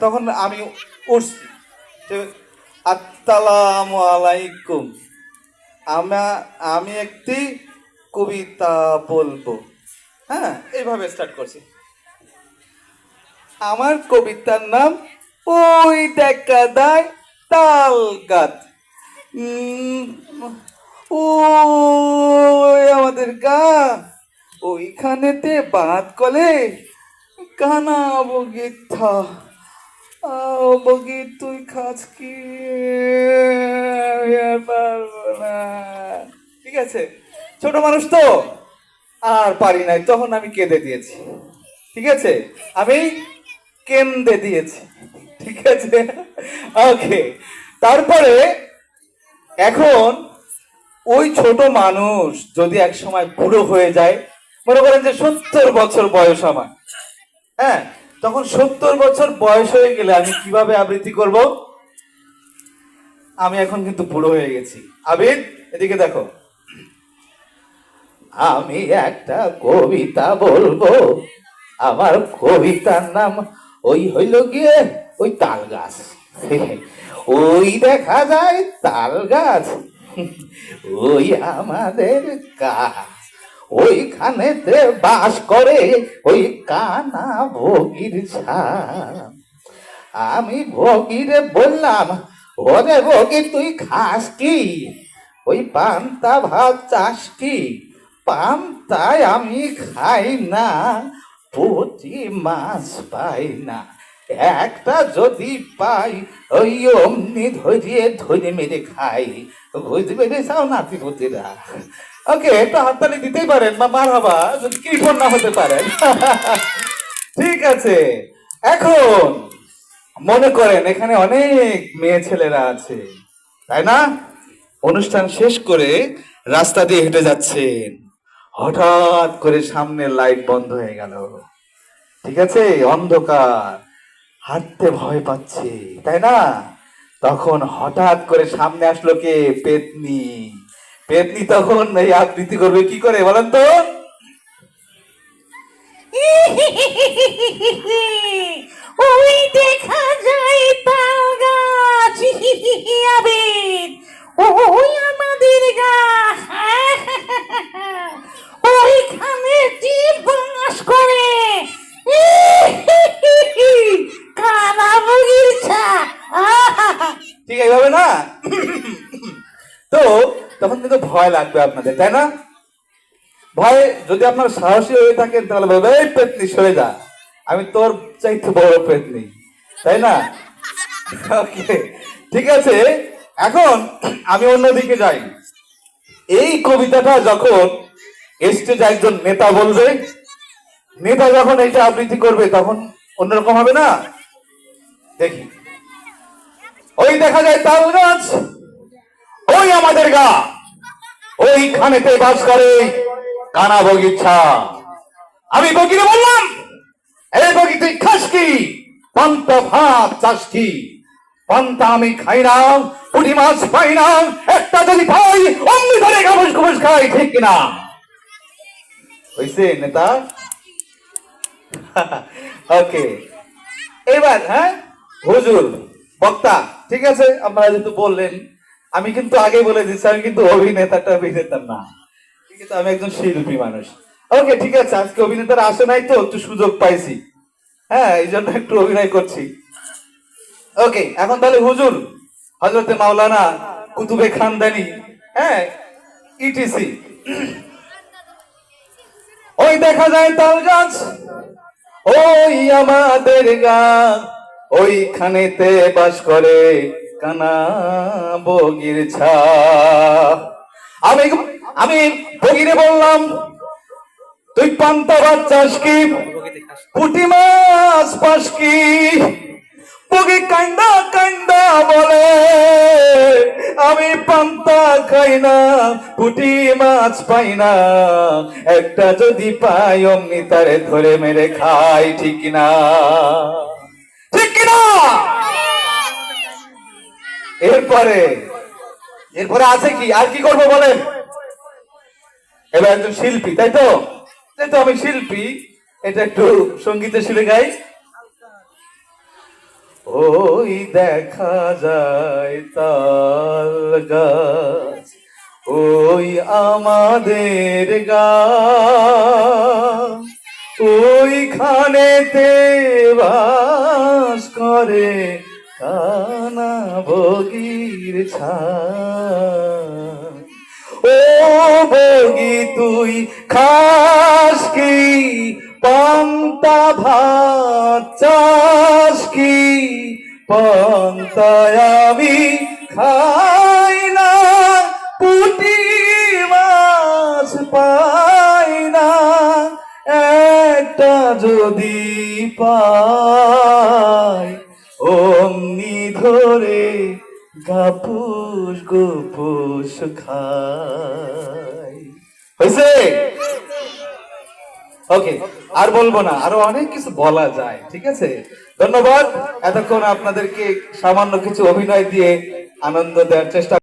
তখন আমি উঠছি, আসসালামু আলাইকুম, আমি একটি কবিতা বলবো। হ্যাঁ, এইভাবে স্টার্ট করছি। আমার কবিতার নাম ওই দেখা দেয় তাল গাছ। উম, ওই আমাদের গা, ওইখানেতে বাদ কলে কানা বগিথা। বগি তুই খাস কি? আমি আর পারবো না। ঠিক আছে, ছোট মানুষ তো আর পারি নাই, তখন আমি কেঁদে দিয়েছি। ঠিক আছে, আমি কেঁদে দিয়েছি। ঠিক আছে, ওকে। তারপরে এখন ওই ছোট মানুষ যদি এক সময় বুড়ো হয়ে যায়, মনে করেন যে 70 বছর বয়স আমার, হ্যাঁ, তখন 70 বছর বয়স হয়ে গেলে আমি কিভাবে আবৃত্তি করব? আমি এখন কিন্তু বুড়ো হয়ে গেছি। আবিদ, এদিকে দেখো, আমি একটা কবিতা বলবো। আমার কবিতার নাম ওই হইল গিয়ে ওই তাল গাছ। ওই দেখা যায় তাল গাছ, ওই আমাদের গাছ, ওইখানেতে বাস করে ওই কানা ভগির ছাড়। আমি ভগিরে বললাম, ওরে ভগি তুই খাস কি? ওই পান্তা ভাত চাস কি? পান্তায় আমি খাই না, পুঁটি মাছ পাই না। একটা যদি পাই ওই অমনি ধরিয়ে ধরে মেরে খাই। বুঝতে পেরেছাও নাতি পুতিরা? ওকে, তো হাততালি দিতেই পারেন বা মার হবা যদি কৃপণ না হতে পারেন। ঠিক আছে, এখন মনে করেন এখানে অনেক মেয়ে ছেলেরা আছে, তাই না? অনুষ্ঠান শেষ করে রাস্তা দিয়ে হেঁটে যাচ্ছেন, হঠাৎ করে সামনের লাইট বন্ধ হয়ে গেল। ঠিক আছে, অন্ধকার, হাঁটতে ভয় পাচ্ছে, তাই না? তখন হঠাৎ করে সামনে আসলো কে? পেতনি। পেতনি তখন এই আবৃত্তি করবে কি করে বলেন তো? ওই দেখা যায় তাল গাছ, আবির, ওই আমাদের গা, ওইখানে যে বাস করে কানা বগির ছা। ঠিক এইভাবে না? তো তখন কিন্তু ভয় লাগবে আপনাদের, তাই না? ভয় যদি আপনার সাহসী হয়ে থাকেন তাহলে বলবে, এই পেতনি সরে যা, আমি তোর চাইতে বড় পেতনি, তাই না? ওকে, ঠিক আছে। এখন আমি অন্যদিকে যাই। এই কবিতাটা যখন স্টেজে একজন নেতা বলবে, নেতা যখন এইটা আবৃত্তি করবে তখন অন্যরকম হবে না? দেখি, ওই দেখা যায় তাল গাছ, ওই আমাদের গা, ওইখানেতে বাস করে কানা বগিচ্ছা। আমি বগিরে বললাম, এই বগি তুই খাস কি? পান্তা ভাত চাস কি? পান্তা আমি খাই না, পুঁটি মাছ পাই না, একটা যদি পাই অমনি ধরে গামস গুমস খাই, ঠিক কিনা? হইছে নেতা? ওকে, এবার হ্যাঁ, হুজুর, বক্তা, ঠিক আছে, আপনারা যেহেতু বললেন, আমি কিন্তু আগে বলে দিচ্ছি আমি কিন্তু অভিনেতাটা অভিনেতা না, ঠিক আছে, আমি একজন শিল্পী মানুষ। ওকে, ঠিক আছে, আজকে অভিনেতারা আসে নাই তো একটু সুযোগ পাইছি, হ্যাঁ, এই জন্য একটু অভিনয় করছি। ওকে, এখন তাহলে হুজুর হজরতে মাওলানা কুতুবে খানদানি, হ্যাঁ, ইটিসি। ওই দেখা যায় তাল গাছ, ওই আমাদের গান, ওইখানেতে বাস করে কানা বগির ছা। আমি আমি বগিরে বললাম, তুই পান্তা ভাত চাস কি? পুঁটি মাছ পাস কি? বগি কান্দা কান্দা বলে, আমি পান্তা খাই না, পুঁটি মাছ পাই না, একটা যদি পাই অমনি তারে ধরে মেরে খাই, ঠিক না? ঠিক কিনা? এরপরে এরপরে আছে কি? আর কি করবো বলেন? এবার একজন শিল্পী, তাই তো? তাই তো, আমি শিল্পী, এটা একটু সঙ্গীতে সুরে গাই। ওই দেখা যায় তাল গাছ, ওই আমাদের গাছ, ওইখানেতে বাস করে কানা বগির ছায়। ও বগি তুই খাস কি পান্তা ভাত চাস কি, পান্তায় আমি খাই না, পুঁটি মাছ পাই না, একটা যদি পাই অমনি ধরে গাপুস গুপুস খাই। হয়েছে? ওকে, আর বলবো না, আরো অনেক কিছু বলা যায়, ঠিক আছে। ধন্যবাদ, এতক্ষণ আপনাদেরকে সামান্য কিছু অভিনয় দিয়ে আনন্দ দেওয়ার চেষ্টা